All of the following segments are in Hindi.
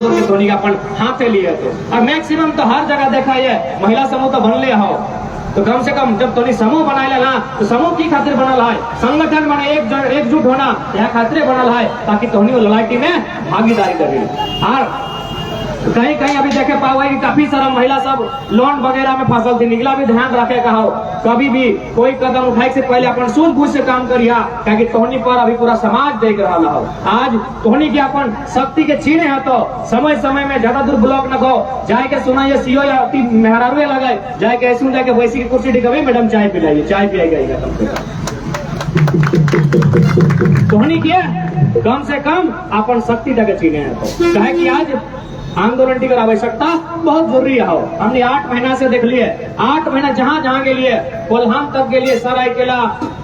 धोनी का अपन हाथे लिए तो और मैक्सिमम तो हर जगह देखा है महिला समूह तो बनले हो तो कम से कम जब धोनी समूह बनाए ना तो समूह की खातिर बनल है संगठन बने एकजुट होना यह खातिर बनल है ताकि धोनी लड़ाई में भागीदारी करे। और कहीं कहीं अभी देखे पाओ कि काफी सारा महिला सब लोन वगैरह में फसल थी, निकला भी ध्यान रखे कहो कभी भी कोई कदम उठाए से पहले अपन सूझबूझ से काम करिया क्योंकि तोहनी पर अभी पूरा समाज देख रहा हो। आज तोहनी के अपन शक्ति के छीने है तो समय समय में ज्यादा दूर ब्लॉक न गो जाए के सुना ये सीओ या मेहरारू लगे जाए के ऐसे जाके वैसी की कुर्सी टिकवी मैडम चाय पिलाइए चाय पिलाएगा तोहनी के कम से कम अपन शक्ति तक छीने है तो कहे कि आज आंदोलन की आवश्यकता बहुत जरूरी है। हमने 8 महीना से देख लिए 8 महीना जहाँ जहाँ के लिए कोल्हान तक के लिए सरायकेला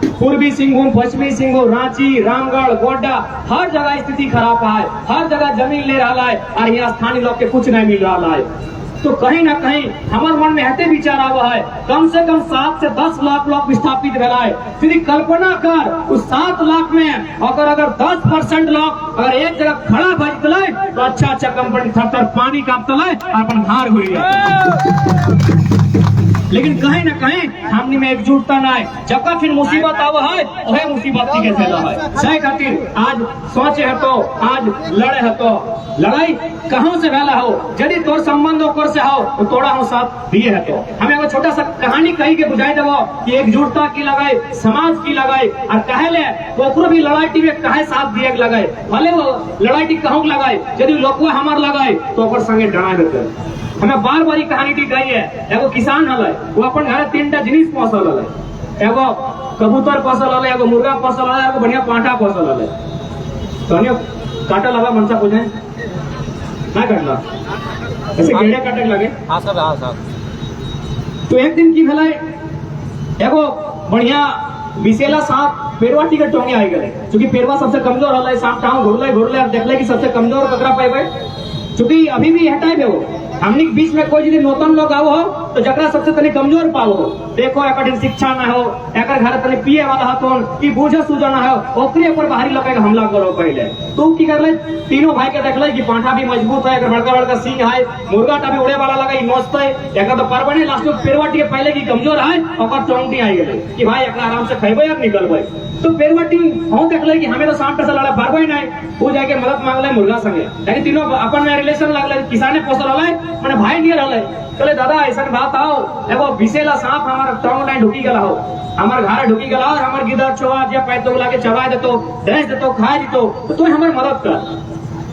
पूर्वी सिंहभूम पश्चिमी सिंहभूम रांची रामगढ़ गोड्डा हर जगह स्थिति खराब है, हर जगह जमीन ले रहा है और यहाँ स्थानीय लोग के कुछ नहीं मिल रहा है। तो कहीं ना कहीं हमारे मन में ऐसे विचार आवा है कम से कम 7 से 10 लाख लोग विस्थापित रहा है। फिर कल्पना कर उस 7 लाख में अगर 10% लोग अगर एक जगह खड़ा बजतले तो अच्छा कंपनी थर पानी कापतले अपन हार हुई। लेकिन कहीं ना कहीं हमनी में एकजुटता नहीं जब फिर मुसीबत आवा है वह मुसीबत की कैसे है सही खातिर आज सोचे है तो आज लड़े है तो लड़ाई कहाँ से भला हो यदि तोर संबंध ओकर से हो तो तोड़ा हम साथ दिए है तो हमें एगो छोटा सा कहानी कही के बुझाई देवो कि एकजुटता की लगाए समाज की लगाए और कहे ले ओकरो भी लड़ाई में कहे साथ दिए लगाए भले वो लड़ाई कहूँ लगाए यदि लोग हमार लगाए तो ओकर संगे डरा देते। हमें बार बार कहानी टी गई है एगो किसान हल वो अपन घर 3टा जिनिस पोसल हल एगो कबूतर पोसल हल एगो मुर्गा पोसल हल एगो बढ़िया पांठा पोसल हल तो काटल हवा मनसा पूछे ना कटला ऐसे गेड़े काटे लगे हाँ सब तो एक दिन की भला एगो बढ़िया विशेला सांप पेड़वाटी के टोंगे आई गए क्योंकि पेड़वा सबसे कमजोर हल सांप टाँग घुरले और देखले कि सबसे कमजोर ककरा पाए चूंकि अभी भी हटाए हो हमने बीच में कोई यदि नूतन लोग आओ हो तो जकरा सबसे तनी कमजोर पाओ हो देखो एक शिक्षा ना हो एक घर तनी पिए वाला हतोन की बूझे सूझा ना हो ओकरे ऊपर बाहरी लोग हमला करो पहले तो की कर ले तीनों भाई के देखले कि पांठा भी मजबूत है बड़का बड़का सिंह है मुर्गा टा भी उड़े वाला लगा मस्त है एक तो परबने लास्ट में पेड़वाटी के पहले की कमजोर है और चौंटी आई गए कि भाई एक आराम से खेबे और निकलबे तो पेड़वाटी हम देखले कि हमें तो सांप से लड़ा पारबे नहीं वो जाके मदद मांगले मुर्गा संगे लेकिन तीनों अपन में रिलेशन लगले किसाने पोसल हले माने भाई नहीं रहले चले दादा ऐसा बात आओ एगो विशेला सांप हमारा टोंग नहीं ढुकी गला हो हमार घर ढुकी गला और हमार गिदर छोआ जे पैतो बुला के चबा देतो ड्रेस देतो खा देतो तो तू हमार मदद कर।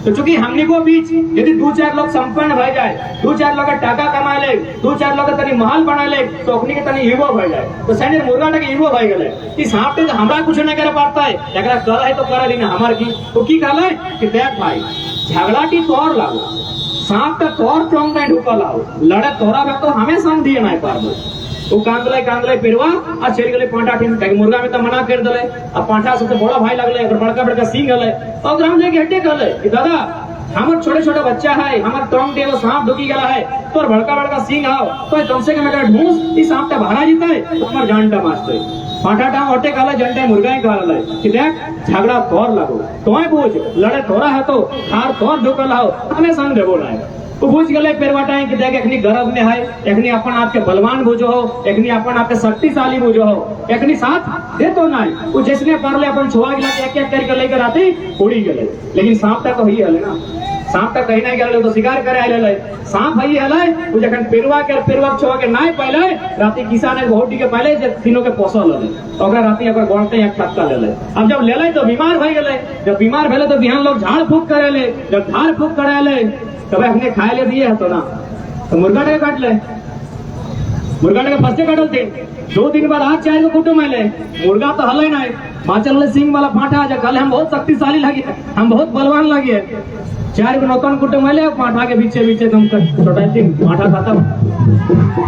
तो चूंकि हमनी को बीच यदि 2-4 लोग संपन्न भय जाए 2-4 लोग टाका कमा ले 2-4 लोग तनी महल बना ले तो अपनी के तनी हीरो भय जाए तो सैनिक मुर्गा के हीरो भय गले कि सांप तो हमरा कुछ नहीं करे पाता है एकरा कर है तो कर ली ना हमार की तो की कहले कि देख भाई झगड़ाटी तोर लागो सांप का तोर टोंग नहीं ढुकल आओ लड़े तोरा में तो हमें संग दिए नहीं पारबो वो कांदले पेड़वा और चल गए पांठा ठिन मुर्गा में तो मना कर दले अब पांठा सबसे बड़ा भाई लगले अगर बड़का बड़का सिंह हले और हम जाके हटे कहले कि दादा हमार छोटे छोटे बच्चा है हमार टोंग देव सांप ढुकी गला है तो बड़का बड़का सिंह आओ तो कम से कम अगर ढूंस इस सांप का भाड़ा जीता है तो हमार जान टा मारते पांठा टांग हटे कहला जनटे मुर्गा ही कहला कि देख झगड़ा तोर लगो तोय पूछ लड़े तोरा है तो हार तोर ढुकल आओ हमें संग देबो नहीं तो बुझ गए पेड़वाटाएं कि देख एखनी गरज में है एखनी अपन आपके बलवान बुझो हो एखनी अपन आपके शक्तिशाली बुझो हो एखनी साथ दे तो नहीं वो जिसने कर ले अपन छुआ गिला एक एक करके लेकर आते उड़ी गए लेकिन सांप तक तो ही हले ना सांप तक कहीं नहीं गए तो शिकार करे आले सांप भई हले वो जखन पेड़वा छुआ के नहीं पहले राती किसान ने घोटी के पहले जे तीनों के पोसल हले ओकरा राती ओकर गोंटे एक टक्का ले अब जब ले तो बीमार भई गए जब बीमार भेले तो बिहान लोग झाड़ फूक करेले जब झाड़ फूक कराले तब हमने खाए ले दिए है तो ना तो मुर्गा के काट ले मुर्गा के फस्ते काटल थे 2 दिन बाद आज 4 को कुटुम आए मुर्गा तो हल ना बाचल सिंह वाला पांठा जा कल हम बहुत शक्तिशाली लगे हम बहुत बलवान लगे 4 को नौतन कुटुम आए पांठा के बीचे बीचे तुम टोटल पांठा खत्म।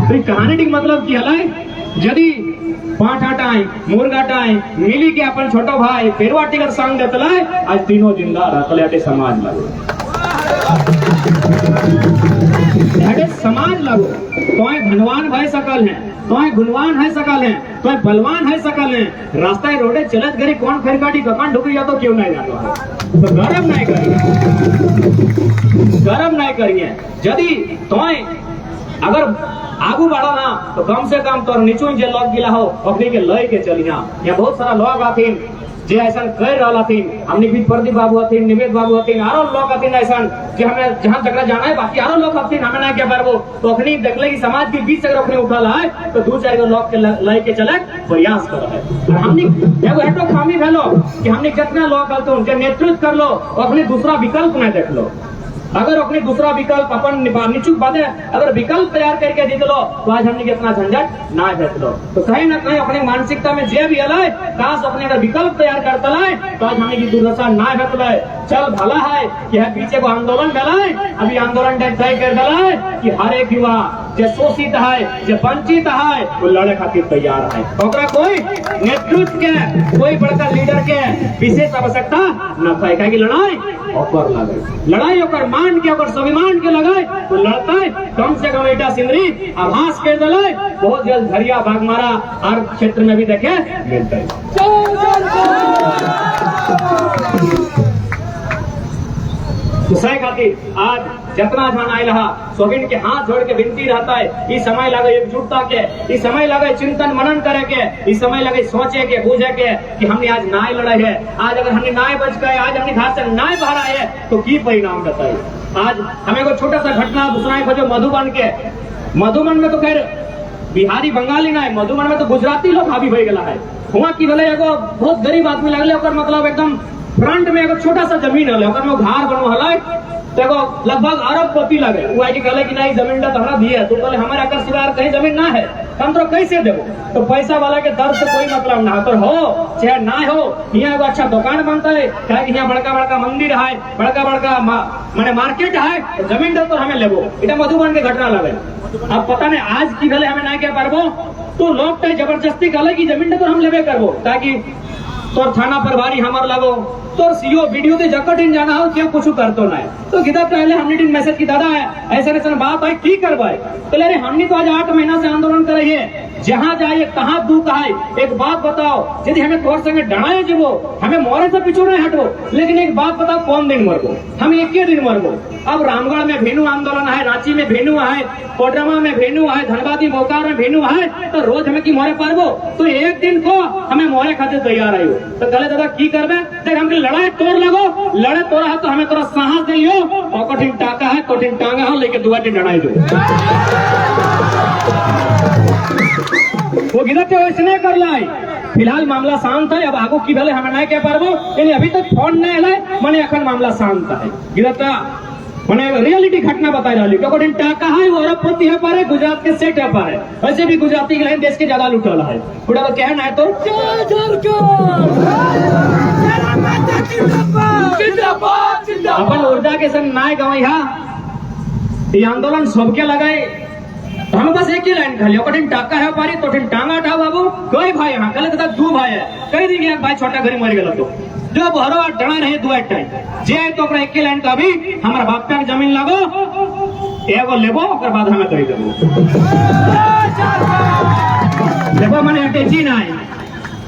तो कहानी ठीक मतलब की हल यदि पांठा टाई मुर्गा टाई मिली के अपन छोटो भाई पेड़वाटी का संग देतला आज तीनों जिंदा रहते समाज लगे समाज लगो तो धनवान भय सकल है तो गुणवान है सकल है, तो बलवान है सकल है, रास्ता रोडे चलत गरी कौन फेरकाटी ककान ढुकी जातो क्यों नहीं जातो है, तो गरम नहीं करिए, गरम नहीं करिए। यदि तो अगर आगू बढ़ो ना तो कम से कम तोर नीचू जे लोग गिला हो अपनी के लय के चलिया। यहाँ बहुत सारा लोग आथिन जे ऐसा कर रहा थीन, हमने भी प्रदीप बाबू हथिन, निवेद बाबू हथिन, आरो लोग हथिन ऐसा कि हमें जहाँ तक जाना है, बाकी आरो लोग हथिन हमें ना क्या पारबो। तो अखनी देखले कि समाज के बीच अगर अपने उठल है तो 2-4 लोग के लय के चले प्रयास कर है। और हमने एगो एटो खामी भेलो कि हमने जितना लोग करते उनके नेतृत्व कर लो और अपने दूसरा विकल्प न देख लो। अगर अपने दूसरा विकल्प अपन निचुक बात है, अगर विकल्प तैयार करके दे लो तो आज हमने इतना झंझट ना देख लो। तो कहीं ना कहीं अपने मानसिकता में जे भी अलाय काश अपने अगर विकल्प तैयार करता लाए तो आज हमने की दुर्दशा ना भेट लाए। चल भला है कि है पीछे को आंदोलन डलाए, अभी आंदोलन तय कर डलाए कि हर एक युवा जो शोषित है, जो वंचित है, वो लड़े खातिर तैयार है। ओकरा कोई नेतृत्व के, कोई बड़का लीडर के विशेष आवश्यकता न था। कि लड़ाई ओकर लगे, लड़ाई ओकर मान के, ओकर स्वाभिमान के लगाए तो लड़ता है। कम से कम बेटा सिंदरी आभास कर दलाए, बहुत जल्द झरिया भागमारा हर क्षेत्र में भी देखे मिलता है। तो सही खातिर आज जितना जहां आयल रहा सोगिन के हाथ जोड़ के विनती रहता है, इस समय लगे एकजुटता के, इस समय लगे चिंतन मनन करे के, इस समय लगे सोचे के, बूझे के कि हमने आज नाय लड़ाई है। आज अगर हमने नाय बच गए, आज हमने घाट से नाय बाहर आए है तो की परिणाम बताइए। आज हमें को छोटा सा घटना सुनाई खोजो मधुबन के। मधुबन में तो खैर बिहारी बंगाली ना है, मधुबन में तो गुजराती लोग हावी हो गया है। हुआ की बोले एगो बहुत गरीब आदमी लगले, ओकर मतलब एकदम फ्रंट में एगो छोटा सा जमीन हले, ओकर में घर बनो हले, तो एगो लगभग अरबपति लगे। वो आके कहले कि नहीं जमीन तो हमरा दिए, तो बोले हमारे अकर सिवाय कहीं जमीन ना है, हम तो कैसे देबो। तो पैसा वाला के दर्द से कोई मतलब ना तो हो चाहे ना हो, यहाँ एगो अच्छा दुकान बनता है, चाहे यहाँ बड़का बड़का मंदिर है, बड़का बड़का माने मार्केट है, तो जमीन तो हमें लेबो। इतना मधुबन के घटना लगे। अब पता नहीं आज की भले हमें ना क्या पारबो, तो लोग तो जबरदस्ती कहले कि जमीन तो हम लेबे करबो, ताकि तोर थाना प्रभारी हमार लगो, तोर सीओ वीडियो के जकट इन जाना हो क्यों कुछ करतो ना है। तो किधर पहले हमने दिन मैसेज की दादा है ऐसे ऐसे बात है की करवाए, तो ले हमने तो आज 8 महीना से आंदोलन कर रही है, जहाँ जाइए कहाँ दुख है। एक बात बताओ, यदि हमें तोर संगे डराए जबो, हमें मोरे से पिछू नहीं हटो, लेकिन एक बात बताओ कौन दिन मरबो, हम एक ही दिन मरबो। अब रामगढ़ में भेनु आंदोलन है, रांची में भेनु है, कोडरमा में भेनु है, धनबादी बोकारो में भेनु है, तो रोज हमें की मोरे पारबो, तो एक दिन को हमें मोरे खाते तैयार आयो। तो कहले दादा की करबे, देख हमके लड़ाई तोड़ लगो, लड़े तोड़ा है तो हमें तोरा साहस दियो, और कठिन टाका है कठिन टांगा हो लेके दुआ दिन लड़ाई दो। वो गिरत वैसने कर लाई। फिलहाल मामला शांत है, अब आगो की भले हमें नहीं कह पारबो, यानी अभी तक फोन नहीं आए माने अखन मामला शांत है। गिरत मैंने रियलिटी घटना बताई रही क्योंकि टाका है वो अरबपति है पारे, गुजरात के सेट है पारे, वैसे भी गुजराती के देश के ज्यादा लुटल है। पूरा तो कहना है तो अपन ऊर्जा के संग नाय गवाई हा, ये आंदोलन सबके लगाए, तो हमें बस एक ही लाइन खाली कठिन टाका है पारी तो टांगा उठा बाबू कोई भाई यहाँ कल तक 2 भाई है, कई दिन एक भाई छोटा घरी मर गया, तो जो भरो डरा रहे 2 टाइम जे तो एक लाइन का भी हमारा बाप का जमीन लगो एगो लेबो, ओकर बाद हमें कही देबो देखो मैंने अटैची ना है,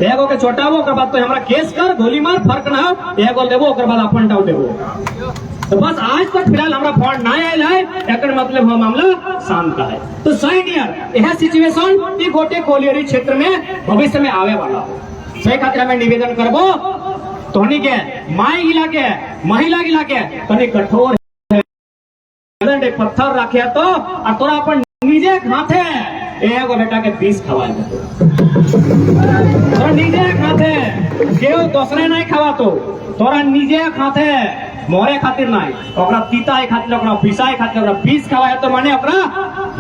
एगो के छोटाबो ओकर बाद तो हमारा केस कर गोली मार फर्क ना हो, एगो लेबो ओकर बाद अपन टाउ देबो। तो बस आज तक फिलहाल हमारा फोन ना आयल है, एकर मतलब हम मामला शांत है। तो सही नियर यह सिचुएशन ई गोटे कोलियरी क्षेत्र में भविष्य में आवे वाला हो, सही खातिर हमें निवेदन करबो तोहनी के माई गिला के महिला गिला के तनी कठोर पत्थर रखे तो और तोरा अपन निजे हाथे एगो बेटा के 20 खवाए तोरा निजे खाते केहू दूसरे नहीं खवा, तो तोरा निजे खाते मोरे खातिर नहीं, ओकरा तीताए खातिर, ओकरा पिसाए खातिर, ओकरा 20 खवाए तो माने ओकरा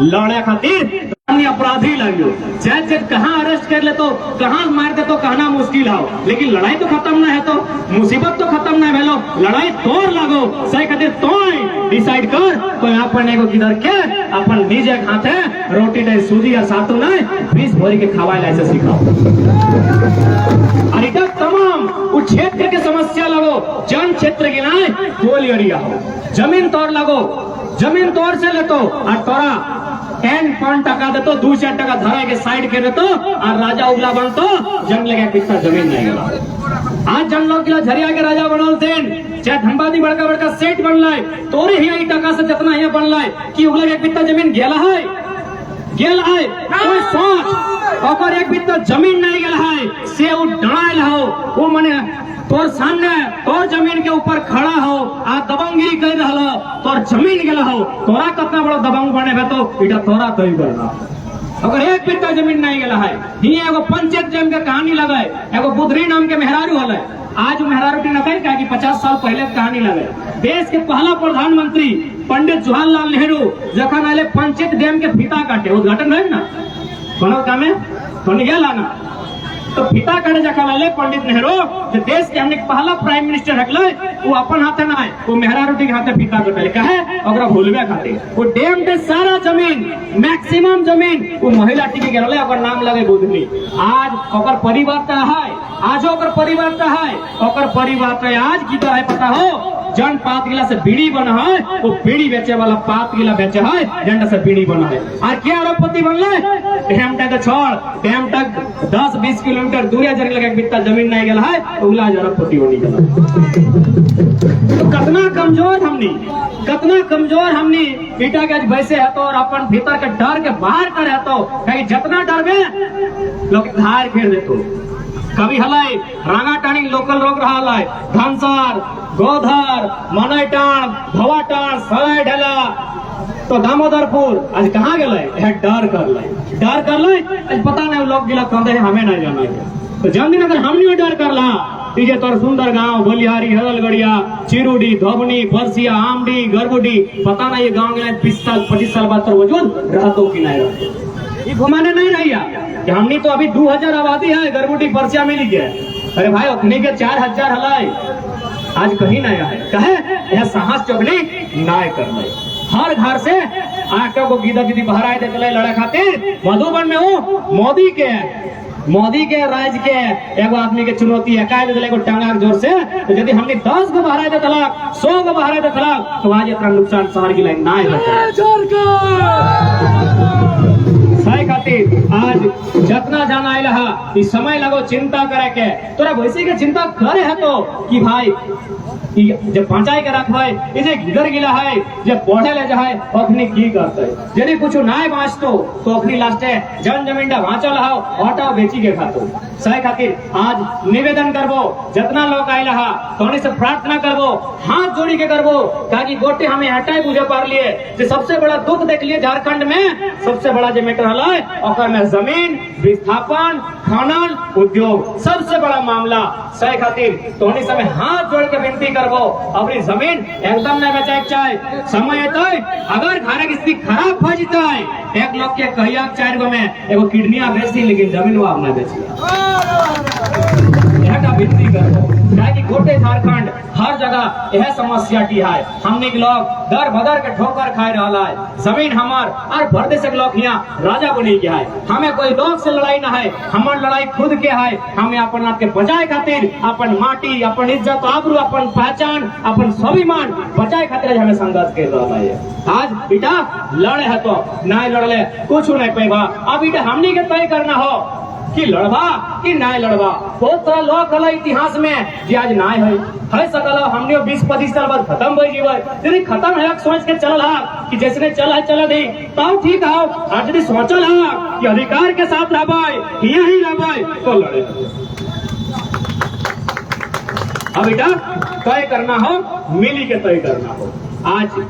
लड़े खातिर अपराधी लगियो। चाहे कहाँ अरेस्ट कर ले तो कहाँ मार दे तो कहना मुश्किल हो, लेकिन लड़ाई तो खत्म ना है, तो मुसीबत तो खत्म ना भेलो, लड़ाई तोड़ लगो सही खातिर तो डिसाइड कर तो यहाँ पर नहीं किधर के अपन निजे खाते रोटी नहीं सूजी या सातू नहीं 20 भरी के खवाए ऐसे सिखाओ। और इधर तमाम उस क्षेत्र के समस्या लगो, जन क्षेत्र की ना कोल एरिया हो, जमीन तोड़ लगो, जमीन तोड़ से ले तो और तोरा 10 पाउंड टका दे तो 2-4 टका धरा के साइड के देतो और राजा उगला बनतो जंग लगे कितना जमीन नहीं गला। आज जन लोग किला झरिया के राजा बनल थे चाहे धनबादी बड़का बड़का सेठ बनल तोरे ही टका से जितना ही बनल कि उगला के कितना जमीन गेला है कोई सोच और एक बित्ता जमीन नहीं गया है से वो डरायल हो वो मने तोर सामने तोर जमीन के ऊपर खड़ा हो आ दबंगगिरी कर रहा हो तोर जमीन गेला हो तोरा कितना बड़ा दबंग बने बे तो इटा तोरा तय करना अगर एक बित्ता जमीन नहीं गया है ही एगो पंचायत जम के कहानी लगे एगो बुधरी नाम के मेहरारू हले आज मेहरारू की नकल का कि 50 साल पहले कहानी लगे देश के पहला प्रधानमंत्री पंडित जवाहरलाल नेहरू जखन आले पंचायत डैम के फीता काटे उद्घाटन रहे ना कोनो काम में तो गेला ना तो फीता काटे जखन आले पंडित नेहरू जो देश के हमने पहला प्राइम मिनिस्टर हकले वो अपन हाथे ना है वो मेहरारू के हाथे फीता काटे कहे ओकरा भूलवे खाते वो डैम के सारा जमीन मैक्सिमम जमीन वो महिला टिके गेले ओकर नाम लगे बुधनी आज ओकर परिवार त है आज ओकर परिवार त है ओकर परिवार त आज की तरह पता हो जन पात गिला से बीड़ी बना है वो बीड़ी बेचे वाला पात गिला बेचे है जन से बीड़ी बना है और क्या अरबपति बनले डैम तक छोड़ डैम तक 10-20 किलोमीटर दूर जंग लगे बित्ता जमीन नहीं गया है उगला अरबपति होनी गया तो कितना कमजोर हमनी बेटा के आज वैसे है तो और अपन भीतर के डर के बाहर कर है तो कहीं जितना डर में लोग धार खेल देतो कभी हलाई रांगाटाणी लोकल रोग रहा है धनसार गोधर मनैटाण भवाटाण सराय ढेला तो दामोदरपुर आज कहाँ गए डर कर ले आज पता नहीं लोग गिला कर हमें नहीं जाना है तो जन दिन अगर हमने डर कर ला तीजे तोर सुंदर गांव बलिहारी हरलगढ़िया चिरुडी धोबनी बरसिया आमडी गरबुडी पता नहीं ये गांव गए 20-25 साल बाद तो वजूद रहतो कि नहीं रहतो ये घुमाने नहीं रहिया कि हमनी तो अभी 2000 आबादी है गरबुडी बरसिया में ली गए अरे भाई उतनी के 4000 हलाई आज कहीं नहीं आए कहे यह साहस चौगली नाय कर ले हर घर से आके को गीदा दीदी बाहर आए थे लड़ा खातिर मधुबन में हूँ मोदी के राज के एगो आदमी के चुनौती है काहे दिले को टांगा जोर से तो यदि हमने 10 को बाहर आए थे तलाक 100 को बाहर आए थे तलाक तो आज इतना नुकसान शहर की लाइन ना है खातिर आज जितना जाना आया इस समय लगो चिंता करे के तोरा वैसे के चिंता करे है तो कि भाई जब पहुंचाई के रख भाई इसे गिर गिला है जब पढ़े ले जाए अखनी की करते यदि कुछ नाय बाँचतो तो अखनी लास्टे जन जमीन भाँचल हो ऑटो बेची के खातो सही खातिर आज निवेदन करबो जितना लोग आये रहा तो से प्रार्थना करबो हाथ जोड़ी के करबो ताकि गोटे हमें हटाए बुझे पार लिए जो सबसे बड़ा दुख देख लिए झारखंड में सबसे बड़ा जो मैटर हल में जमीन विस्थापन खनन उद्योग सबसे बड़ा मामला सही खातिर तो समय हाथ जोड़ के विनती करबो अपनी जमीन एकदम नहीं बेचे चाहे समय तो अगर घर की स्थिति खराब हो जाता है एक लोग के कहिया 4 गो में एगो किडनिया बेची लेकिन जमीन वो आपने बेची विनती करबो कि गोटे झारखंड हर जगह यह समस्या की है हमने के लोग दर बदर के ठोकर खाए रहा है जमीन हमार और भरदे से लोग यहाँ राजा बनी गया है हमें कोई लोग से लड़ाई ना है हमार लड़ाई खुद के है हमें अपन आप के बचाए खातिर अपन माटी अपन इज्जत आबरू अपन पहचान अपन स्वाभिमान बचाए खातिर हमें संघर्ष कर रहा है आज बेटा लड़े है तो नहीं लड़ले कुछ नहीं पेगा अब बेटा हमने के तय करना हो कि लड़वा कि नहीं लड़वा बहुत सारा लोग कला इतिहास में जी आज नहीं है सकल हमने 20-25 साल बाद खत्म हो जीव यदि खत्म है सोच के चल कि जैसे चल दी तब ठीक है आज यदि सोचल है कि अधिकार के साथ रहबे यही रहबे तो लड़े अब बेटा तय करना हो मिली के तय करना हो आज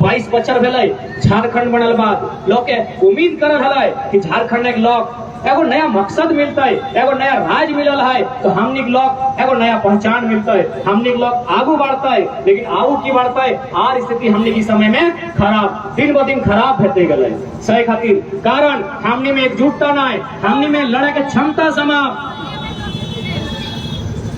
22 बच्चर भेले झारखंड बनल बाद लोग के उम्मीद करल है कि झारखंड के लोग एगो नया मकसद मिलता है एगो नया राज मिलल है तो हमनी के लोग एगो नया पहचान मिलता है हमनी के लोग आगू बढ़ता है लेकिन आगू की बढ़ता है आर स्थिति हमनी के समय में खराब दिन ब दिन खराब होते गए सही खातिर कारण हमनी में एकजुटता ना है हमनी में लड़े के क्षमता समाप्त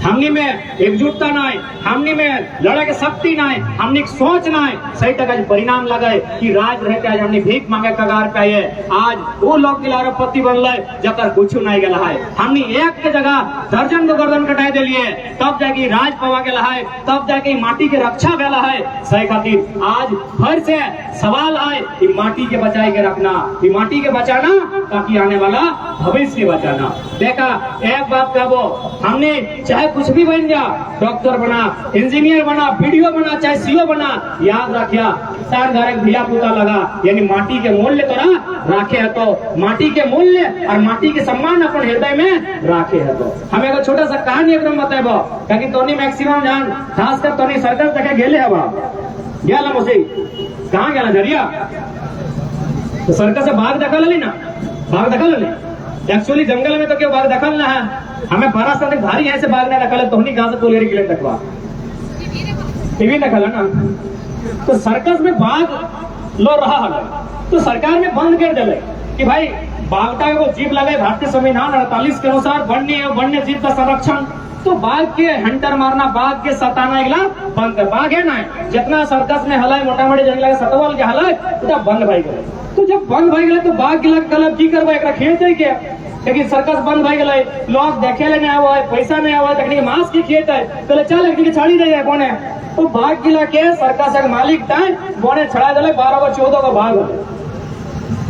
हमनी में एकजुटता नहीं, हमनी में लड़े के शक्ति नहीं, हमनी के सोच नहीं, सही तक परिणाम लगे कि राज रहते आज हमने भीख मांगे कगार पे आए, आज वो लोग के लारपति बनल जब तक कुछ नहीं गया है। हमने एक के जगह दर्जन को गर्दन कटाई दिलिए, तब जाके राज पवा गया है, तब जाके माटी के रक्षा गया है। सही खातिर आज फिर से सवाल है कि माटी के बचाए के रखना, कि माटी के बचाना ताकि आने वाला भविष्य के बचाना। देखा एक बात कहो, हमने चाहे कुछ भी बन जा, डॉक्टर बना, इंजीनियर बना, वीडियो बना, चाहे सीओ बना, याद रखिया तार घर एक भिया पुता लगा, यानी माटी के मूल्य तोरा राखे है, तो माटी के मूल्य और माटी के सम्मान अपन हृदय में राखे है। तो हम एगो छोटा सा कहानी एकदम बताबो, क्योंकि तोनी मैक्सिमम जान खासकर तोनी सर्कस देखे गेले हवा गया मुझे कहाँ गया झरिया तो सर्कस से बाघ दखल ली ना, बाघ दखल ली एक्चुअली जंगल में तो क्यों बाघ दखल ना है, हमें 12 साल भारी है से बाघ ना दखल है, तो नहीं कहा से कोलेरी के लिए दखवा टीवी दखल है ना। तो सर्कस में बाघ लो रहा है, तो सरकार ने बंद कर दिले कि भाई बाघटा को जीव लगे, भारतीय संविधान 48 के अनुसार वन्य जीव का संरक्षण, तो बाघ के हंटर मारना, बाघ के सताना इगला बंद कर। बाघ है ना जितना सर्कस में हलाय मोटा मोटी जंगल के सतवल के हलाय तो बंद भाई गए, तो जब बंद भाई गए तो बाघ गिला कल की करवा एक खेत है क्या, लेकिन सर्कस बंद भाई गए, लोग देखे ले नहीं आवा है, पैसा नहीं आवा है, मांस की खेत है, तो चल एक छाड़ी दे जाए कोने, तो बाघ गिला के सर्कस एक मालिक था बोने छड़ा दिले 12 को 14 को बाघ हो।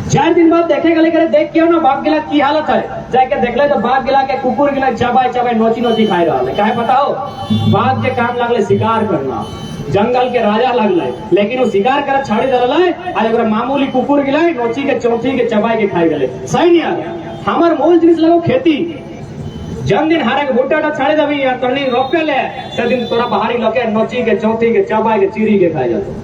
4 दिन बाद देखे गले करे देख के ना बाघ गिला की हालत है, जाके देख ले तो बाघ गिला के कुकुर गिला चबाए चबाए नोची नोची खाए रहा है। काहे बताओ, बाघ के काम लगले शिकार करना, जंगल के राजा लगले, लेकिन वो शिकार कर छाड़ी दल आज अगर मामूली कुकुर गिला नोची के चौथी के चबाए के खाए गले। सही नहीं आ हमार मूल जिनिस लगो खेती, जन दिन हारे के बूटा छाड़े दबी या तनी रोपे ले से दिन तोरा बाहरी लगे नोची के चौथी के चबाए के चीरी के खाए जाते।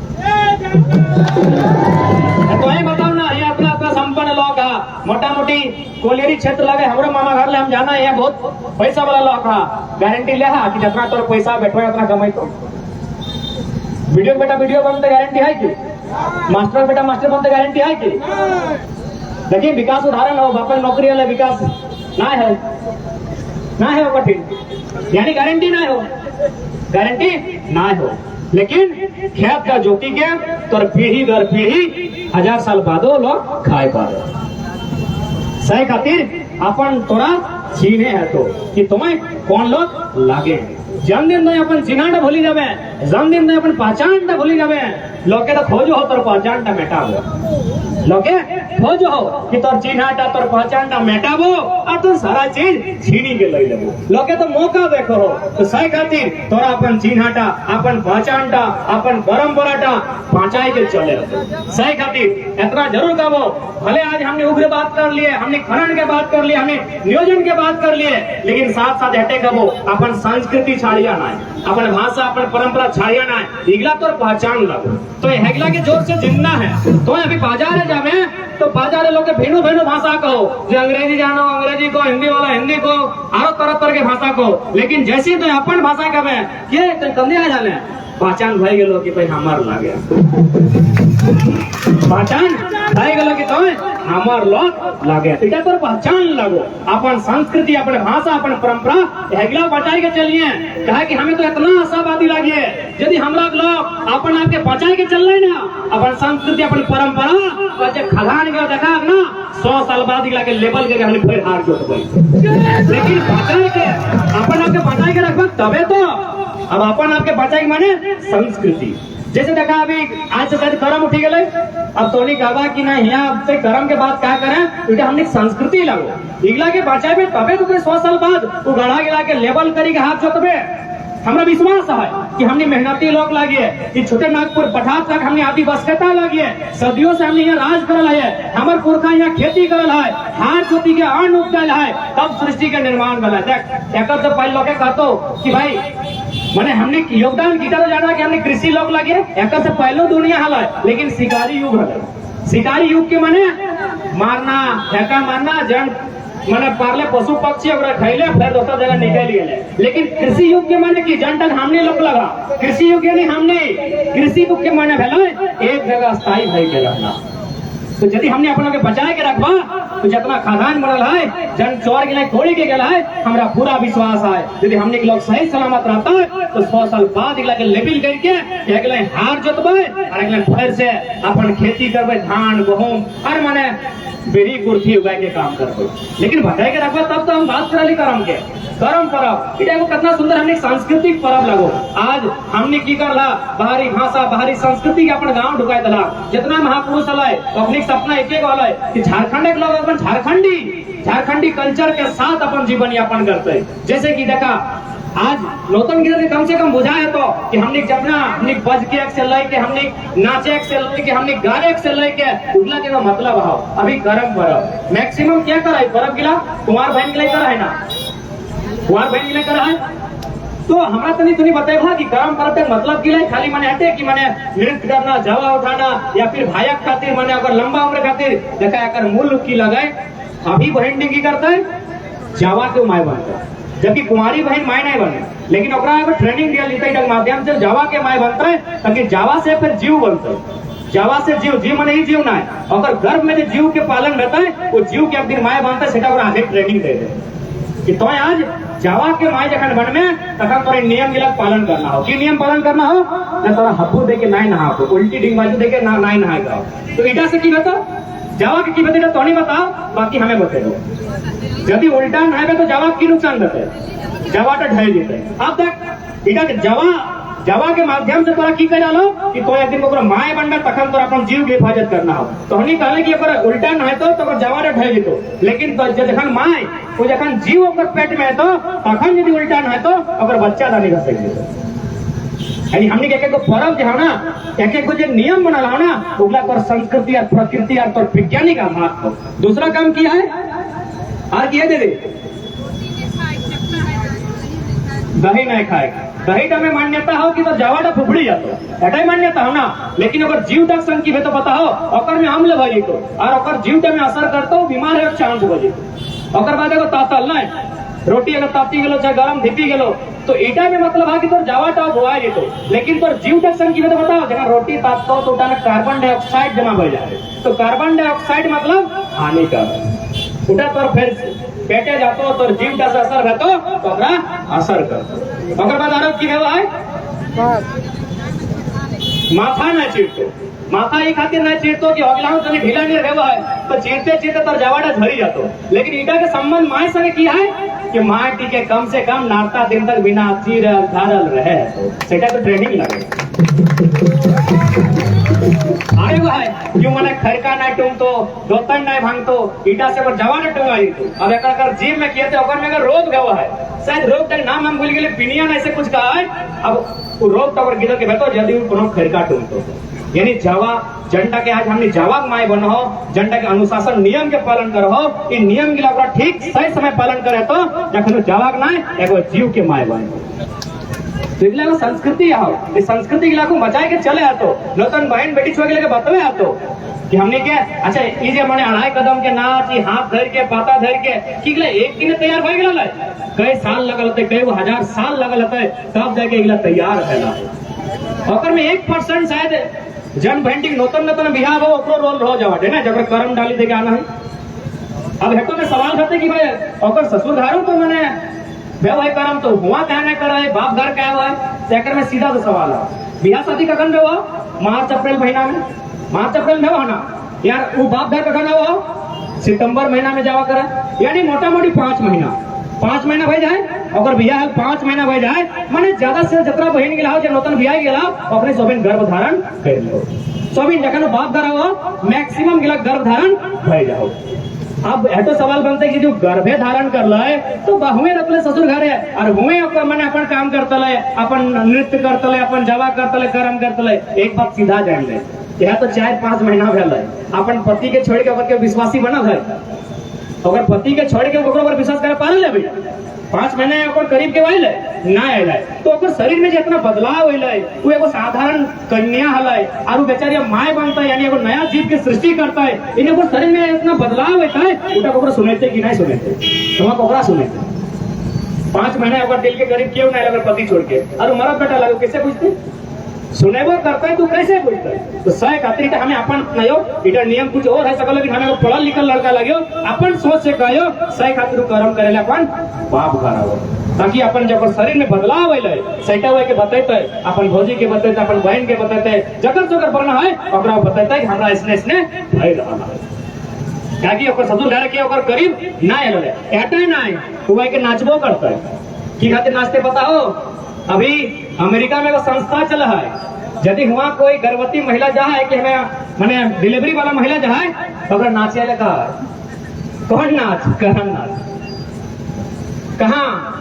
तो ही बताओ ना, ये अपना अपना संपन्न लोग है, मोटा मोटी कोलेरी क्षेत्र लगे हमारे मामा घर ले हम जाना है, बहुत पैसा वाला लोग है, गारंटी ले है कि जितना तोर पैसा बैठो उतना कमाई। तो वीडियो बेटा वीडियो बनते गारंटी है कि मास्टर बेटा मास्टर बनते गारंटी है कि, देखिए विकास उदाहरण हो, बापा नौकरी वाले विकास ना है वो कठिन, यानी गारंटी ना हो, गारंटी ना हो, लेकिन खेत का जोती के तोर पीढ़ी दर पीढ़ी 1000 साल बादो लोग खाए पाए। सही खातिर अपन तोरा चीने है तो कि तुम्हें कौन लोग लागे, जन्मदिन में अपन चिन्हाटा भूली जावे, जन्मदिन में अपन पहचानटा भूली जावे, लोके तो खोजो हो तोर पहचानटा मेटाबो, लोके खोजो हो कि तोर चिन्हाटा तोर पहचानटा मेटाबो और तोर सारा चीज छीनी के लई लेबो, लोके तो मौका देखो हो। तो सही खातिर तोरा अपन चिन्हाटा, अपन पहचानटा, अपन परंपराटा बचाए के चले। सही खातिर इतना जरूर कहो, भले आज हमने उग्र बात कर लिए, हमने खनन के बात कर लिए, हमने नियोजन के बात कर लिए, लेकिन साथ साथ हटे कहो अपन संस्कृति छाड़िया ना, अपन भाषा अपन परंपरा छाड़िया ना, इगला तो पहचान लगो। तो हेगला के जोर से जिंदा है, तो अभी बाजार जावे तो बाजार लोग के भेड़ो भेड़ो भाषा कहो, जो अंग्रेजी जानो अंग्रेजी को, हिंदी वाला हिंदी को, और तरह के भाषा को, लेकिन जैसे तो अपन भाषा कहे ये तो कंधे आ जाने पहचान भाई गेलो कि भाई हमार लागे, पहचान भाई गेलो कि तो हमार लोग लागे, इटा तो पहचान लगो, अपन संस्कृति अपन भाषा अपन परंपरा हेगला बचाए के चलिए। कहे कि हमें तो इतना आशावादी लगे यदि हम लोग अपन आपके बचाए के चल रहे ना, अपन संस्कृति अपन परंपरा बच्चे खदान के देखा ना 100 साल बाद के लेवल के हमने फिर हार जोत गई, लेकिन बचाए के अपन आपके बचाए के रखबा तबे तो। अब अपन आपके बचाए माने संस्कृति, जैसे देखा अभी आज से शायद करम उठी गए, अब तो नहीं कहा कि ना यहाँ से करम के बाद क्या करें, तो हमने संस्कृति लगो इगला के बचाए में तबे तो 100 साल बाद वो गढ़ा गिला के लेवल करी के हाथ जोतबे। हमरा विश्वास है कि हमने मेहनती लोग लागिए, कि छोटे नागपुर पठार तक हमने आदि बसकता लागिए, सदियों से हमने यहाँ राज करल है, हमार पुरखा यहाँ खेती करल है, हार खेती के अन्न उपजल है, तब सृष्टि के निर्माण भला। देख एक तो पहले लोग कहतो कि भाई मैंने हमने योगदान किया तो जाना कि हमने कृषि लोग लगे, एक से पहले दुनिया हाल है, लेकिन शिकारी युग है, शिकारी युग के माने मारना फेंका मारना जन मैंने पारले पशु पक्षी अगर खैले फिर दोसर जगह निकल गए, लेकिन कृषि युग के माने की जनटन हमने लोग लगा, कृषि युग यानी हमने कृषि युग के माने भेल एक जगह स्थायी भाई के रखना। तो यदि हमने अपना के बचाए के रखबा तो जितना खादान बनल है जन चौर के थोड़ी के गया है, हमरा पूरा विश्वास है यदि हमने के लोग सही सलामत रहता है तो 100 साल बाद इला के लेबिल करके अगले हार जोतबे और अगले फिर से अपन खेती करबे, धान गहूम और माने बेरी कुर्थी उगाए के काम करबे। लेकिन बताए के रखबा तब तो हम बात करली करम के करम परब इटा को कितना सुंदर हमने सांस्कृतिक परब लगो। आज हमने की करला बाहरी भाषा बाहरी संस्कृति के अपन गांव ढुकाए दला, जितना महापुरुष हलाय अपने सपना एक एक वाला कि झारखंड के लोग अपन झारखंडी कल्चर के साथ अपन जीवन यापन करते। जैसे कि देखा आज नौतन गिरह कम से कम बुझाए तो कि हमने जपना हमने बज के से लेके हमने नाचे से लेके हमने गाने से लेके उगला के मतलब हो। अभी गरम परब मैक्सिमम क्या करा है परब गिला कुमार बहन के लिए करा है ना, कुमार बहन के लिए करा है। तो हमरा तनी तुनी बताएगा कि गरम परब के मतलब के लिए खाली माने हटे कि माने नृत्य करना, जावा उठाना या फिर भायक खातिर माने अगर लंबा उम्र खातिर देखा अगर मूल की लगाए। अभी बहन की करता है जावा के माय बनता है, जबकि कुमारी बहन माय नहीं बने, लेकिन अगर ट्रेनिंग दिया लेता है माध्यम से जावा के माय बनता है ताकि जावा से फिर जीव बनता है। जावा से जीव मन ही जीव ना है, अगर गर्भ में जो जीव के पालन रहता है वो जीव के अब दिन माय बनता है सेटा आगे ट्रेनिंग दे दे कि तो आज जावा के माय जखन बन में तखन तोरे नियम गिलक पालन करना हो। की नियम पालन करना हो ना तोरा हब्बू दे के नाई नहा हो, उल्टी डिंग बाजू दे के ना नाई नहा का। तो इटा से की बता जावा के की बतेगा तो नहीं बताओ, बाकी हमें बते दो। यदि उल्टा नहाबे तो जावा की नुकसान रहते, जावा तो ढह जेते। अब तक इटा के जावा के माध्यम से तोरा की कर डालो कि तो एक दिन ओकरा माय बनबे तखन तोरा अपन जीव के हिफाजत करना हो। तो हमनी कहले कि अगर उल्टा नहातो तो जावा तो ढह जेतो, लेकिन तो जखन माय वो जखन जीव ओकर पेट में है तो तखन यदि उल्टा नहातो ओकर बच्चा नहीं रह सके। यानी हमने एक परब जो है ना एक जो नियम बनल हो ना ओकला पर संस्कृति और प्रकृति और तो वैज्ञानिक आधार हो। दूसरा काम किया है और किया दे दही नहीं खाएगा, दही में मान्यता हो कि तो जवाड़ा फुफड़ी जातो एटा मान्यता हो ना। लेकिन अगर जीव तक संकी है तो पता हो ओकर में हमले भ जेतो और ओकर जीव में असर करतो बीमार है चांस हो जेतो। ओकर बाद एगो तातल नहीं रोटी अगर ताती गेलो चाहे गरम धिपी गेलो तो ईटा में मतलब है कि तोर जावा टाव धोआ जेतो। लेकिन तोर जीव तक संकी में तो बताओ जगह रोटी तातो तो उठा कार्बन डाइऑक्साइड जमा हो जाए, तो कार्बन डाइऑक्साइड मतलब हानिकारक उठा तोर फिर पेटे जातो तोर जीव का असर रहतो तो ओकरा असर करतो। ओकर बाद आरोप की भेवा है माथा ना चीरतो, माथा ये खातिर नहीं चीरतो कि अगला तनी ढीला नहीं रहवा है तो चीरते चीरते तोर जावाड़ा झरी जातो। लेकिन ईटा के संबंध माय संगे किया है कि माटी के कम से कम नारता दिन तक बिना चीरल धारल रहे तो सेटा तो ट्रेनिंग लगे। अरे भाई क्यों मने खरका ना टूंगतो दोतन नहीं भांगतो ईटा से पर जवान टूंगाई तो अब एकर जीव में किए थे ओकर में अगर रोग गवा है शायद रोग का नाम हम भूल गेले पिनिया ना ऐसे कुछ कहा है। अब वो रोग तक गिर के बैठो यदि कोनो खरका टूंगतो यानी जावा जनता के आज हमने जावा माय बनो जनता के अनुशासन नियम के पालन करो। इन नियम के लिए ठीक सही समय पालन करे तो जखन जावा ना एगो जीव के माय बने। तो संस्कृति आओ इस संस्कृति को बचाए के चले आतो नौतन बहन बेटी छुआ के लेके बतवे आतो कि हमने क्या अच्छा ये जे माने अढ़ाई कदम के नाच हाथ धर के पाता धर के की गले एक दिन तैयार हो गेला कई साल लगल होते कई हजार साल लगल होते तब जाके इगला तैयार हैला। ओकर में 1% शायद जन भेंटिंग नौतन बिहार हो ओकरो रोल रह जावटे ना जब कर्म डाली दे के आना है। अब हेतो में सवाल करते कि भाई ओकर ससुर घरों तो मैंने भाई कर्म तो हुआ क्या नहीं कर रहे बाप घर क्या हुआ है में सीधा तो सवाल है बिहार शादी का कन हुआ मार्च अप्रैल महीना में मार्च अप्रैल में हुआ ना यार वो बाप घर का कन हुआ सितंबर महीना में जावा करे यानी मोटा मोटी 5 महीना भाई जाए अगर बिहार 5 महीना भाई जाए माने ज्यादा से जतरा बहन गिला हो नौतन बिहार गिला अपने सोबिन गर्भ धारण कर लो सोबिन जखन बाप घर हो मैक्सिमम गिला गर्भ धारण भय जाओ। अब ऐसा सवाल बनता है कि जो गर्भे धारण कर ले तो बहुए रखले ससुर घर है और हुए मैंने अपन काम करते ले अपन नृत्य करते ले अपन जवा करते ले कर्म करते ले। एक बात सीधा जान ले यह तो 4-5 महीना भेल अपन पति के छोड़ के विश्वासी बनल है अगर पति के छोड़ के पर विश्वास कर पा ले 5 महीने करीब के वाइल ना आयल तो शरीर में जितना बदलाव होल वो एगो साधारण कन्या हल और बेचारी माय बनता है यानी एगो नया जीव के सृष्टि करता है इन शरीर में इतना बदलाव होता है उठा सुनते कि नहीं सुनते सुनते 5 महीने दिल के करीब क्यों नहीं लगे पति छोड़ के और मरद बेटा लगे कैसे पूछते सुनेबो करते है, तू कैसे बोलते है? तो सह खातिर हमें अपन नयो इधर नियम कुछ और है सकल, लेकिन हमें पढ़ल लिखल लड़का लगे अपन सोच से कहो सह खातिर कर्म करे अपन बाप घर आओ, ताकि अपन जब शरीर में बदलाव अल सैटा हुए के बतेते, अपन भौजी के बतेते, अपन बहन के बतेते, जकर जकर बनना है ओकरा बतेते कि हमरा इसने भय रहा है, ताकि ओकर ससुर घर के ओकर करीब ना आयल है, एटे ना हुआ के नाचबो करता है। की खातिर नाचते बताओ? अभी अमेरिका में वो संस्था चला है, यदि वहाँ कोई गर्भवती महिला जाए कि हमें मैंने डिलीवरी वाला महिला जाए तो अगर नाचे लगा, कौन नाच कहन नाच कहाँ?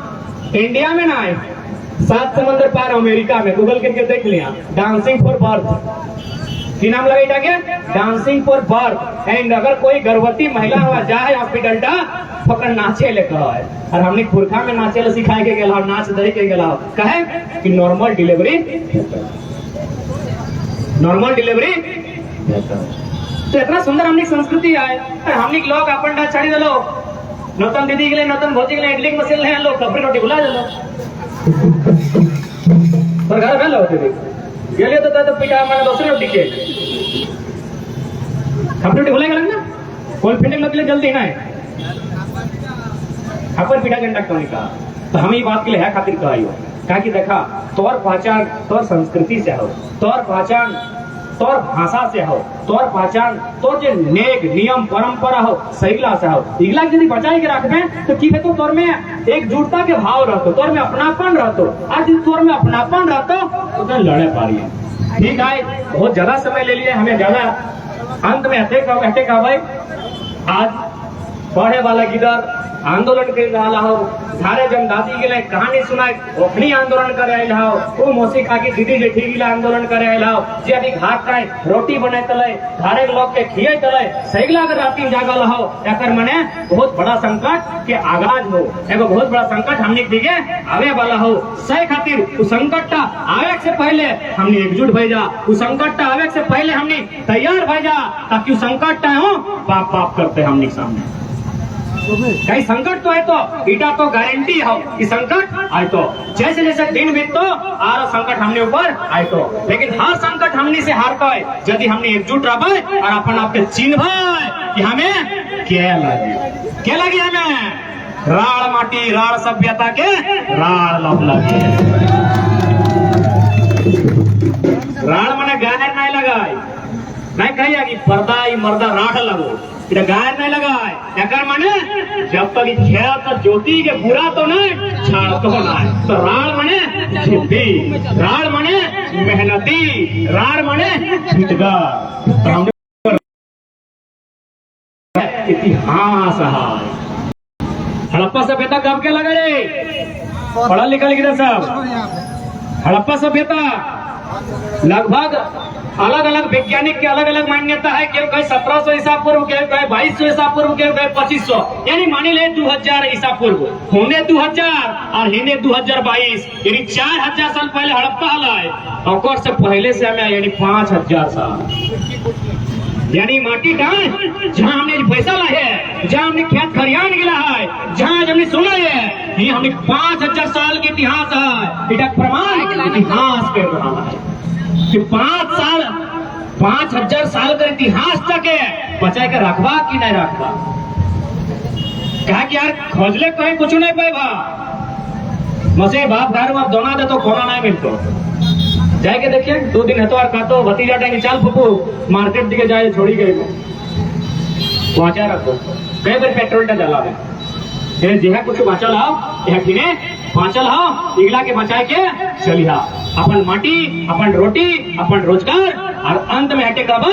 इंडिया में ना है, 7 समुद्र पार अमेरिका में, गूगल करके देख लिया, डांसिंग फॉर बर्थ की नाम लगा क्या? Dancing for birth. एंड अगर कोई गर्भवती महिला हुआ जाए हॉस्पिटल टा पकड़ नाचे ले कहा है, और हमने पुरखा में नाचे ले सिखाए के गेला, नाच दे के गेला, कहे कि नॉर्मल डिलीवरी, नॉर्मल डिलीवरी। तो इतना सुंदर हमने संस्कृति है, हमने लोग अपन छाड़ी दलो, नौतन दीदी के लिए, नौतन भौजी के लिए इडली मशीन ले लो, कपड़ी रोटी बुला दे लो, पर घर में लो ये लिए तो पिटा मैंने दूसरी रोटी के कपड़ी रोटी बुलाएगा ना, कौन फिटिंग लग जल्दी ना है अपन पीढ़ा घंटा क्यों नहीं कहा? तो हम ये बात के लिए है खातिर कहा कहा कि देखा तौर पहचान तौर संस्कृति से हो, तौर पहचान तौर भाषा से हो, तौर पहचान तौर जो नेक नियम परंपरा हो सहीला से हो, इगला यदि बचाए के रखबे तो की है तो तौर में एकजुटता के भाव रहतो, तौर में अपनापन रहतो, आज तौर में अपनापन रहतो तो लड़े पारी है। ठीक है, बहुत ज्यादा समय ले लिए, हमें ज्यादा अंत में हटे का भाई आज पढ़े वाला गिदर आंदोलन कर रहा हो, धारे जन दादी के लिए कहानी सुनाए ओखनी आंदोलन करे आयल हो, वो मौसी खाकी दीदी जेठी के लिए आंदोलन करे आयल हो, जे अभी घाट का रोटी बने तले धारे लोग के खिए तले सहीला अगर राती जागल हो, याकर मने बहुत बड़ा संकट के आगाज हो, एगो बहुत बड़ा संकट हमने दिखे आवे वाला हो। सही खातिर उस संकट आवे से पहले हमने एकजुट भई जा, उस संकट आवे से पहले हमने तैयार भई जा, ताकि उस संकट हो पाप पाप करते हमने सामने कई संकट तो है तो इटा तो गारंटी हो कि संकट आए तो जैसे जैसे दिन बीत तो आर संकट हमने ऊपर आए तो, लेकिन हर संकट हमने से हारता है यदि हमने एकजुट रहे और अपन आपके चिन्ह कि हमें क्या लगे हमें राड़ माटी राड़ सभ्यता के राड़ लब लगे, राड़ मने गायर नहीं लगाए नहीं कहिए कि पर्दा मर्दा राठ लगो, गायर नहीं लगाए एकर माने जब तक घेरा तो ज्योति के बुरा तो नहीं छाड़ तो ना, तो राड़ माने जिद्दी, राड़ माने मेहनती, राड़ माने जिद्दगार। तो हमने इतिहास हड़प्पा सभ्यता कब के लगा रे? पढ़ा लिखा लिखा सब हड़प्पा सभ्यता लगभग अलग अलग वैज्ञानिक के अलग अलग मान्यता है, क्यों कहे 1700 ईसा पूर्व, क्यों कहे 2200 ईसा पूर्व, क्यों कहे 2500, यानी मानी ले 2000 ईसा पूर्व, होने 2000 और हिने 2022, यानी 4000 साल पहले हड़प्पा हलाए, और से पहले से हमें यानी 5000 साल, यानी माटी डाल जहाँ हमने पैसा लाए है, जहाँ हमने खेत खरियान गिला है, जहाँ हमने सुना है, ये हमने 5000 साल के इतिहास है, इधर प्रमाण इतिहास कर रहा है कि 5000 साल का इतिहास तक है बचा के रखबा कि नहीं रखबा, कहा कि यार खोजले कहीं कुछ नहीं पाएगा, मसे बाप घर में दोना दे तो खोना नहीं मिलतो, जाके देखिए 2 दिन है तो और कहते भतीजा टाइम चाल फूफू मार्केट दिखे जाए छोड़ी गई पहुंचा रखो, कई बार पेट्रोल टा जला दे जिहा कुछ बचल आओ यह किने बाँचल हो इगला के बचाए के चलिया, अपन माटी अपन रोटी अपन रोजगार और अंत में हटे कब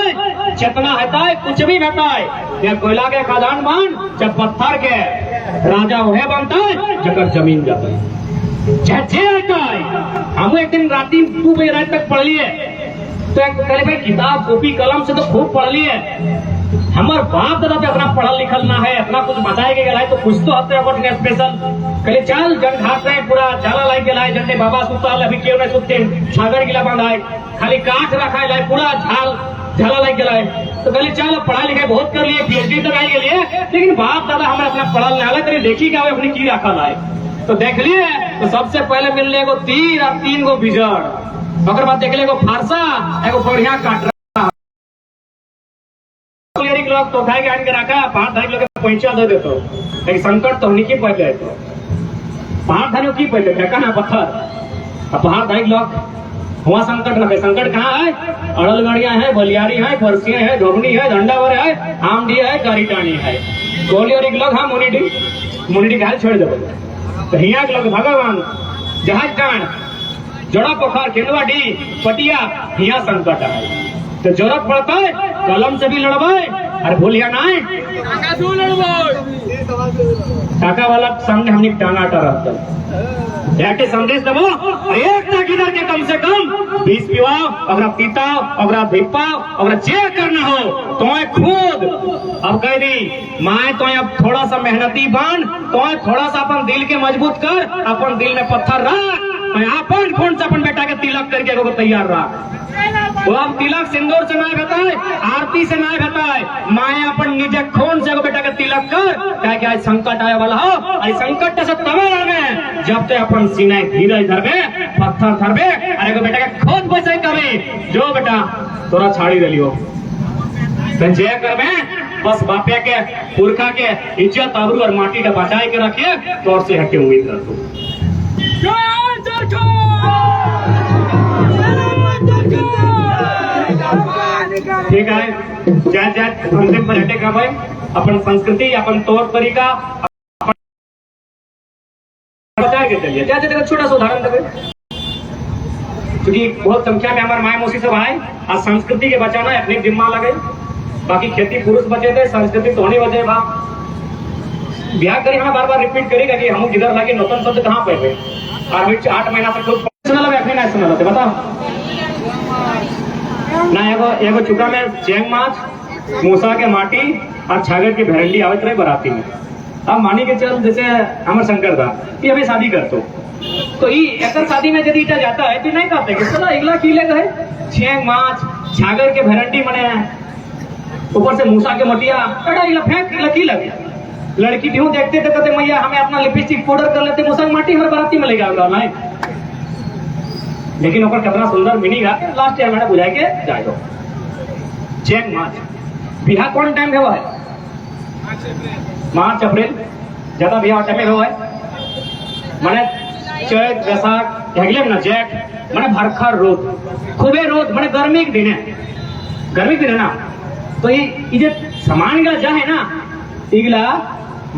चेतना है कुछ भी रहता है, कोयला के खदान बन जब पत्थर के राजा वह बनता है जगह जमीन जाता है, हम एक दिन रात 2 बजे रात तक पढ़ लिए, तो कहले भाई किताब कॉपी कलम से तो खूब पढ़ लिए, हमारे बाप दादा पे अपना पढ़ा लिखल ना है, अपना कुछ बचाए के गया है तो कुछ तो हफ्ते स्पेशल कहले चल जन घाट रहे पूरा झाला लाई के लाए, जन्ने बाबा सुताल अभी क्यों नहीं सुते छागर गिला बांधाए खाली काठ रखा है पूरा झाला लाई के लाए, तो कहले चल पढ़ाई लिखाई बहुत कर लिए PhD तक आई के लिए, लेकिन बाप दादा हमें अपना पढ़ा लिखा करे देखी क्या अपनी की रखा लाए, तो देख लिए तो सबसे पहले मिलने को तीर और 3 गो बिजड़ ओकर बाद देख ले एगो फारसा एगो बढ़िया काट लोग तो उठाए के आन के रखा 5 धारी लोग पैसा दे देतो लेकिन संकट तो नहीं पहले तो 5 धारी की पहले फेंका ना पत्थर अब 5 धारी लोग हुआ संकट रखे। संकट कहाँ है? अड़ल गड़िया है, बलियारी है, फरसियां है, धोबनी है, झंडावर है, आमडी है, गारीटानी है, गोली और एक लोग हाँ मुनिडी घायल छोड़ दे तो हिया के लोग भगवान जहाज कांड जोड़ा पोखर केंदवाडी पटिया हिया संकट है तो जरूरत पड़ता है कलम से भी लड़वाए अरे भूलिया ना टाका वाला सामने हमने टांगा रहता संदेश देवो एक किधर के कम से कम 20 पीवा अगर पीता अगर भिप्पा अगर जे करना हो तो खुद अब कह दी माए तो अब थोड़ा सा मेहनती बन तो थोड़ा सा अपन दिल के मजबूत कर अपन दिल में पत्थर रख अपन फोन से अपन बेटा के तिलक करके एगो तैयार रहा वो अब तिलक सिंदूर से ना घटाए आरती से ना घटाए माए अपन निजे खून से एगो बेटा के तिलक कर क्या आज संकट आए वाला हो आई संकट से तबे लगे जब ते अपन सीने धीरज धरबे पत्थर धरबे अरे एगो बेटा के खोद बचाई कभी जो बेटा तोरा छाड़ी रही हो जय करबे बस बापिया के पुरखा के इज्जत आबरू और माटी का बचाए के रखिए तौर से हटे उम्मीद रखो। ठीक है जय जय अंतिम पर्यटक का भाई अपन संस्कृति अपन तौर तरीका बता के चलिए जय जय छोटा सा उदाहरण देवे क्योंकि बहुत संख्या में हमारे माए मौसी सब आए आज संस्कृति के बचाना अपनी जिम्मा लगे बाकी खेती पुरुष बचे थे संस्कृति तो होनी बचे बा ब्याह करी हमें बार बार रिपीट करेगा कि हम किधर लगे नूतन शब्द कहाँ पे थे 8 महीना से खुद सुना लगे अपने ना सुना लगे बताओ ना एगो चुका में चेंग माछ मूसा के माटी और छागर की भेरंडी आवत रहे बराती में अब मानी के चल जैसे हमर शंकर था कि अभी शादी करतो तो एक शादी में यदि इटा जाता है तो नहीं कहते कि चलो अगला की ले गए चेंग माछ छागर के भेरंडी मने ऊपर से मूसा के मटिया अड़ा फेंक की लगे लड़की भी देखते थे कहते मैया हमें अपना लिपस्टिक पाउडर कर लेते मूसा माटी हर बराती में ले गया नहीं लेकिन ओकर कितना सुंदर मिनी गा लास्ट ईयर मैंने बुझाई के जाए दो चेंग माछ बिहार कौन टाइम है वो है मार्च अप्रैल ज्यादा बिहार टाइम है मैंने चैत बैसाख हेगले ना जेठ मैंने भरखा रोद खूबे रोद मैंने गर्मी के दिन है ना तो ये सामान गला जा है ना इगला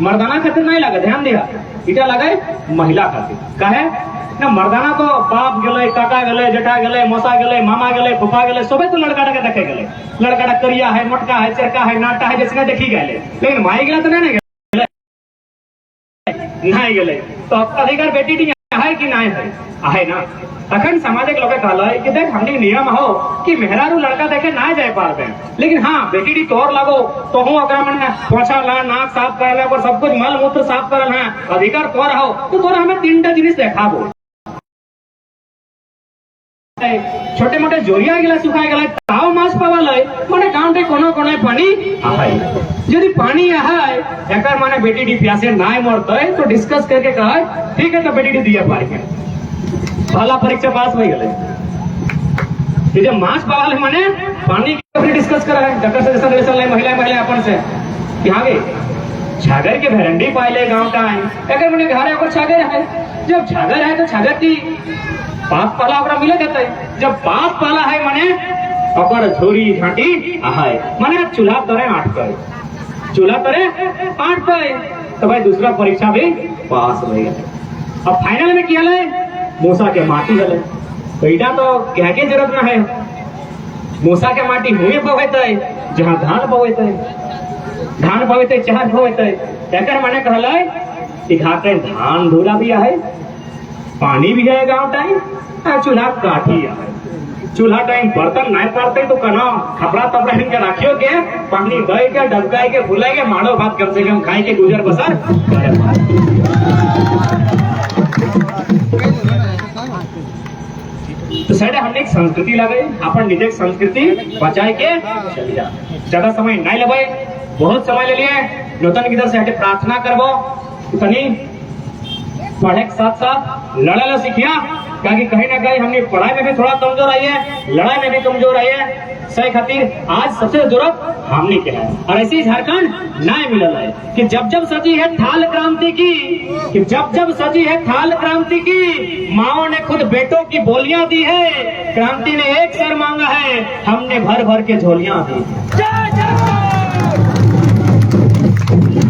मर्दाना खातिर नहीं लगा ध्यान दिया इटा लगे महिला खातिर कहे ना मर्दाना तो बाप गले काका गले जेठा गले मौसा गले मामा गले फूफा गले सबे तो लड़का के देखे गले लड़का करिया है मोटका है चरका है नाटा है जैसे देखी गए लेकिन माई गला तो नहीं गले तो अधिकार बेटी है कि नहीं है ना अखंड सामाजिक लोग कहला है कि देख हमने नियम हो कि मेहरारू लड़का देखे ना जाए पाते लेकिन हाँ बेटी तोर लगो तो हूँ अगर मैंने पोछा ला नाक साफ कर और सब कुछ मल मूत्र साफ करल है अधिकार तोर हो तो तोरा हमें 3टा जिनिस देखाबो छोटे मोटे जोरिया गला सुखा गला ताव मास पावल है माने गांव के कोनो कोने पानी आहाय यदि पानी आहाय एकर माने बेटी प्यासे नाय मरते तो डिस्कस करके कहा ठीक है तो बेटी दिया पार के पहला परीक्षा पास हो गए ये जो मास पावल है माने पानी के डिस्कस कर रहा है डॉक्टर से जैसा रिलेशन ले महिला अपन से यहाँ गए छागर के भेरंडी पाइले गांव का है अगर मैंने घर है छागर है जब छागर है तो छागर की पास पाला ओकरा मिले देते जब पास पाला है माने ओकर झोरी झांटी आहाय माने चूल्हा तरे 8 पे चूल्हा तरे 8 पे तो भाई दूसरा परीक्षा भी पास हो गया अब फाइनल में क्या ले मूसा के माटी गले तो इटा तो क्या के जरूरत ना है मूसा के माटी हुए पवेते जहां धान पवेते चाह पवेते एकर माने कहले कि घाटे धान धूरा भी है पानी भी है गांव टाइम चूल्हा काठी है चूल्हा टाइम बर्तन नहीं पड़ते तो कना खपड़ा तपड़ा इनके रखियो के पानी दे के डबकाए के भुलाए के मारो भात कम से कम खाए के गुजर बसर तो साइड हमने एक संस्कृति लगे अपन निजे संस्कृति बचाए के चली जा ज्यादा समय नहीं लगे बहुत समय ले लिए नूतन की तरफ से हटे प्रार्थना करबो तनी पढ़े के साथ साथ लड़ाई सीखिया, क्योंकि कहीं ना कहीं हमने पढ़ाई में भी थोड़ा कमजोर आई है, लड़ाई में भी कमजोर आई है। सही खातिर आज सबसे जरूरत हमने के है। और ऐसे ही झारखंड न्याय मिलल है कि जब जब सजी है थाल क्रांति की, कि जब जब सजी है थाल क्रांति की, माओ ने खुद बेटों की बोलियां दी है, क्रांति ने एक सर मांगा है, हमने भर भर के झोलियां दी।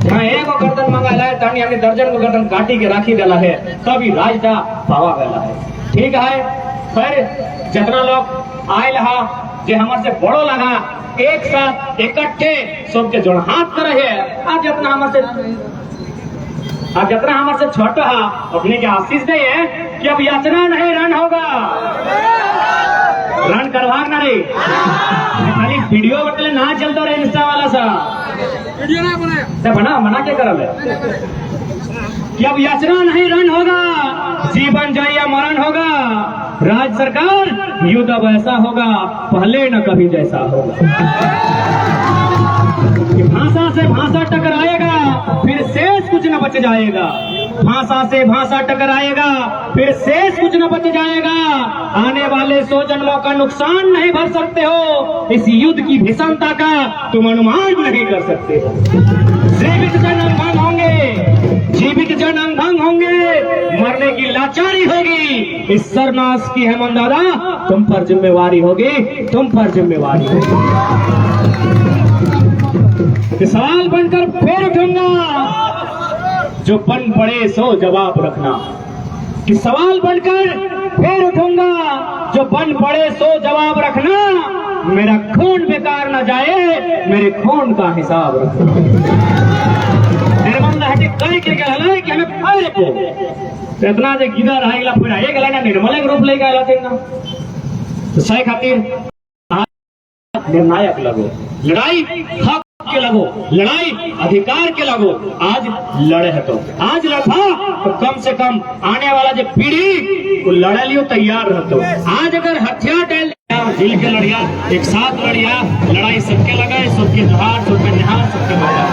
हाँ, एक गर्दन मांगा है तानी हमने दर्जन को गर्दन काटी के राखी डाला है, तभी राजदा पावा गया है। ठीक है, फिर जितना लोग आए रहा जे हमारे से बड़ो लगा, एक साथ इकट्ठे सबके जोड़ हाथ कर रहे हैं। आज जितना हमारे से छोटा है अपने के आशीष दे है कि अब याचना नहीं रन होगा, रन करवा ना रे, खाली वीडियो बटले ना चलता रहे इंस्टा वाला सा वीडियो ना बनाया बना के कर कि अब याचना नहीं रन होगा, जीवन जाए या मरण होगा, राज्य सरकार युद्ध अब ऐसा होगा पहले न कभी जैसा होगा। भाषा से भाषा टकराएगा फिर शेष कुछ न बच जाएगा, भाषा से भाषा टकराएगा फिर शेष कुछ न बच जाएगा। आने वाले 100 जन्मों का नुकसान नहीं भर सकते हो, इस युद्ध की भीषणता का तुम अनुमान नहीं कर सकते हो। जीवित जन अंगभंग होंगे, जीवित जन अंगभंग होंगे, मरने की लाचारी होगी, इस सरनाश की हेमंत दादा तुम पर जिम्मेवारी होगी, तुम पर जिम्मेवारी होगी। सवाल बनकर फिर उठूंगा, जो बन पड़े सो जवाब रखना, कि सवाल बनकर फिर उठूंगा, जो बन पड़े सो जवाब रखना, मेरा खून बेकार न जाए, मेरे खून का हिसाब रखना। निर्मल हटे कह के कहला कि हमें फायर को इतना जे गिदर आइला फिर आए गला ना निर्मल रूप ले गया ना, तो सही खातिर निर्णायक लगो, लड़ाई हक के लगो, लड़ाई अधिकार के लगो। आज लड़े है तो आज लड़ा तो कम से कम आने वाला जो पीढ़ी को लड़े लियो तैयार रहते। आज अगर हथियार डाल दिल के लड़िया, एक साथ लड़िया, लड़ाई सबके लगाए, सबके जोहार, सबके निहार, सबके मजा।